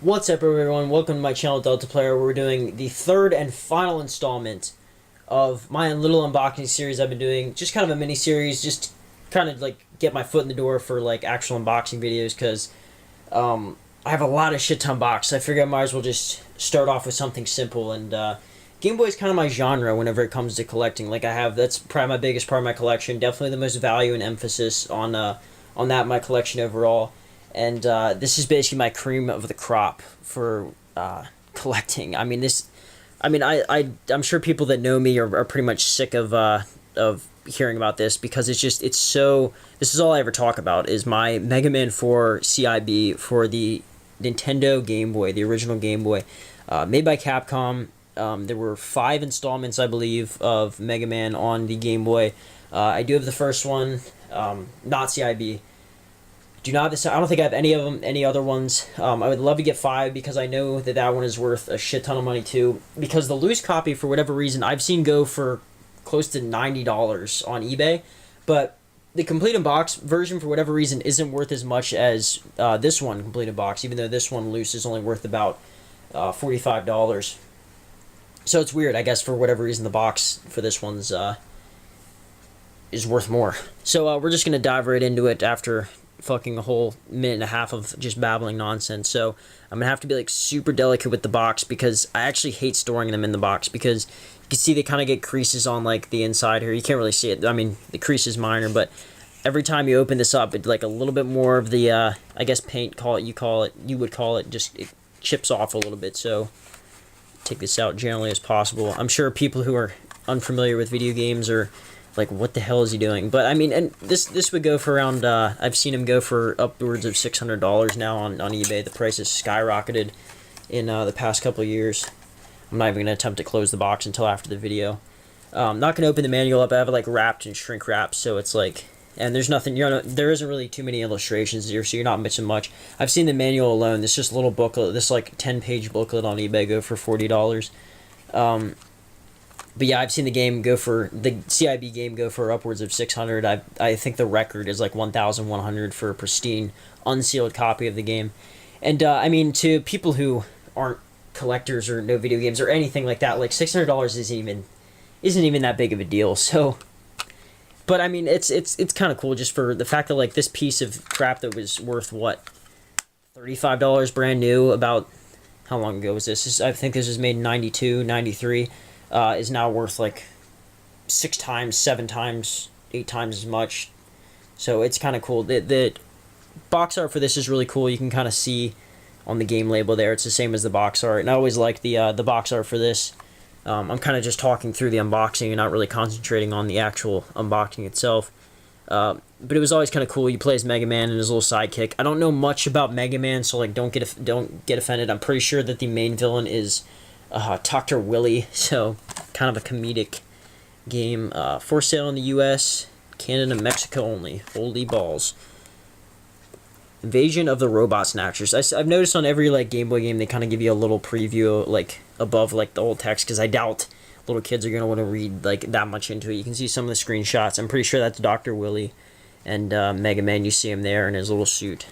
What's up, everyone? Welcome to my channel, Delta Player, where we're doing the third and final installment of my little unboxing series I've been doing. Just kind of a mini series, just kind of like get my foot in the door for like actual unboxing videos, because I have a lot of shit to unbox. I figure I might as well just start off with something simple. And Game Boy is kind of my genre whenever it comes to collecting. Like that's probably my biggest part of my collection. Definitely the most value and emphasis on that in my collection overall. And this is basically my cream of the crop for collecting. I'm sure people that know me are pretty much sick of hearing about this, because it's so. This is all I ever talk about is my Mega Man 4 CIB for the Nintendo Game Boy, the original Game Boy, made by Capcom. There were 5 installments, I believe, of Mega Man on the Game Boy. I do have the first one, not CIB. I don't think I have any of them, any other ones. I would love to get 5, because I know that one is worth a shit ton of money too. Because the loose copy, for whatever reason, I've seen go for close to $90 on eBay, but the complete in box version, for whatever reason, isn't worth as much as this one complete in box. Even though this one loose is only worth about $45. So it's weird, I guess. For whatever reason, the box for this one's is worth more. So we're just gonna dive right into it after fucking a whole minute and a half of just babbling nonsense. So I'm gonna have to be like super delicate with the box, because I actually hate storing them in the box, because you can see they kind of get creases on like the inside here. You can't really see it. I mean, the crease is minor, but every time you open this up, it like a little bit more of the I guess paint, you would call it, just it chips off a little bit. So take this out generally as possible. I'm sure people who are unfamiliar with video games are like, what the hell is he doing? But I mean, and this would go for around, I've seen him go for upwards of $600 now on eBay. The price has skyrocketed in the past couple of years. I'm not even going to attempt to close the box until after the video. I'm not going to open the manual up. I have it like wrapped in shrink wrap, so it's like, and there's nothing, there isn't really too many illustrations here, so you're not missing much. I've seen the manual alone. This just little booklet, this like 10-page booklet on eBay go for $40. But yeah, I've seen the CIB game go for upwards of $600. I think the record is like $1,100 for a pristine, unsealed copy of the game. And I mean, to people who aren't collectors or know video games or anything like that, like $600 isn't even that big of a deal. So, but I mean, it's kind of cool just for the fact that like this piece of crap that was worth what, $35 brand new. About how long ago was this? I think this was made in 92, 93. Is now worth like 6 times, 7 times, 8 times as much. So it's kind of cool. The box art for this is really cool. You can kind of see on the game label there, it's the same as the box art. And I always like the box art for this. I'm kind of just talking through the unboxing and not really concentrating on the actual unboxing itself. But it was always kind of cool. You play as Mega Man and his little sidekick. I don't know much about Mega Man, so like don't get offended. I'm pretty sure that the main villain is Dr. Willy, so kind of a comedic game. For sale in the US, Canada, Mexico only. Holy balls. Invasion of the Robot Snatchers. I've noticed on every like Game Boy game they kind of give you a little preview like above like the old text, because I doubt little kids are going to want to read like that much into it. You can see some of the screenshots. I'm pretty sure that's Dr. Willy, and Mega Man, you see him there in his little suit.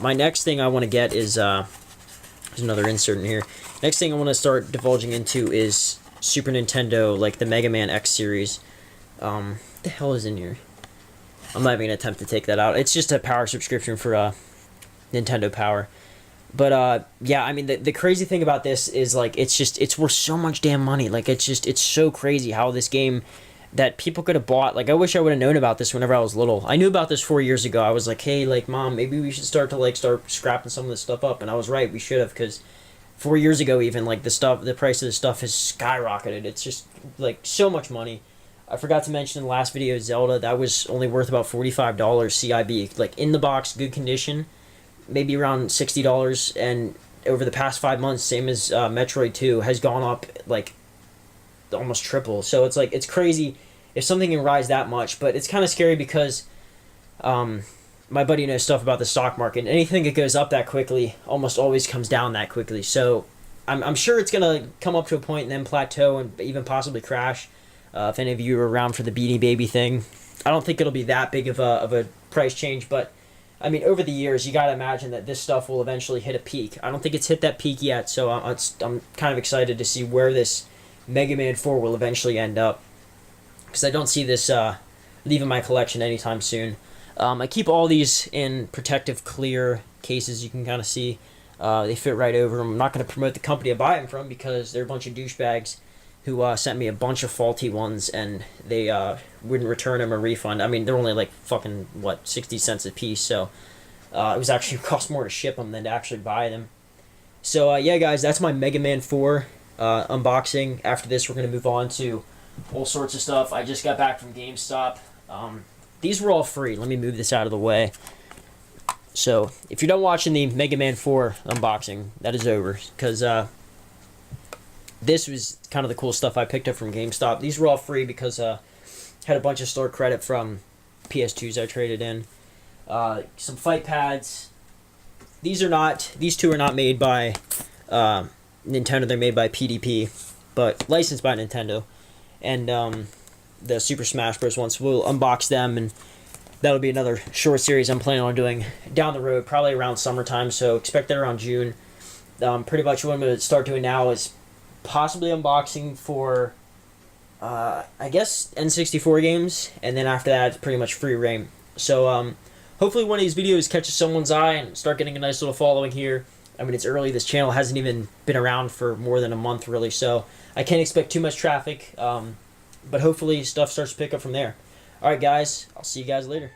My next thing I want to get is there's another insert in here. Next thing I want to start divulging into is Super Nintendo, like the Mega Man X series. What the hell is in here? I'm not even going to attempt to take that out. It's just a power subscription for Nintendo Power. But yeah, I mean, the crazy thing about this is like it's worth so much damn money. Like it's so crazy how this game that people could have bought. Like I wish I would have known about this whenever I was little. I knew about this 4 years ago. I was like, hey, like Mom, maybe we should start scrapping some of this stuff up. And I was right, we should have, because 4 years ago even, like the price of the stuff has skyrocketed. It's just like so much money. I forgot to mention in the last video, Zelda, that was only worth about $45 CIB, like in the box, good condition, maybe around $60. And over the past 5 months, same as Metroid 2, has gone up like almost triple. So it's like, it's crazy if something can rise that much. But it's kind of scary because my buddy knows stuff about the stock market, and anything that goes up that quickly almost always comes down that quickly. So I'm sure it's gonna come up to a point and then plateau and even possibly crash. If any of you are around for the Beanie Baby thing, I don't think it'll be that big of a price change, but I mean, over the years, you got to imagine that this stuff will eventually hit a peak. I don't think it's hit that peak yet, so I'm kind of excited to see where this Mega Man 4 will eventually end up. Because I don't see this leaving my collection anytime soon. I keep all these in protective clear cases, you can kind of see. They fit right over them. I'm not going to promote the company I buy them from because they're a bunch of douchebags who sent me a bunch of faulty ones, and they wouldn't return them or refund. I mean, they're only like fucking, 60 cents a piece, so it was actually cost more to ship them than to actually buy them. So, yeah, guys, that's my Mega Man 4 unboxing. After this, we're going to move on to all sorts of stuff. I just got back from GameStop. These were all free. Let me move this out of the way. So, if you're done watching the Mega Man 4 unboxing, that is over, because this was kind of the cool stuff I picked up from GameStop. These were all free because I had a bunch of store credit from PS2s I traded in. Some fight pads. These two are not made by Nintendo. They're made by PDP, but licensed by Nintendo. And the Super Smash Bros. Ones, we'll unbox them, and that'll be another short series I'm planning on doing down the road, probably around summertime, so expect that around June. Pretty much what I'm going to start doing now is possibly unboxing for, I guess, N64 games, and then after that, it's pretty much free reign. So, hopefully one of these videos catches someone's eye and start getting a nice little following here. I mean, it's early. This channel hasn't even been around for more than a month, really, so I can't expect too much traffic, but hopefully stuff starts to pick up from there. Alright, guys, I'll see you guys later.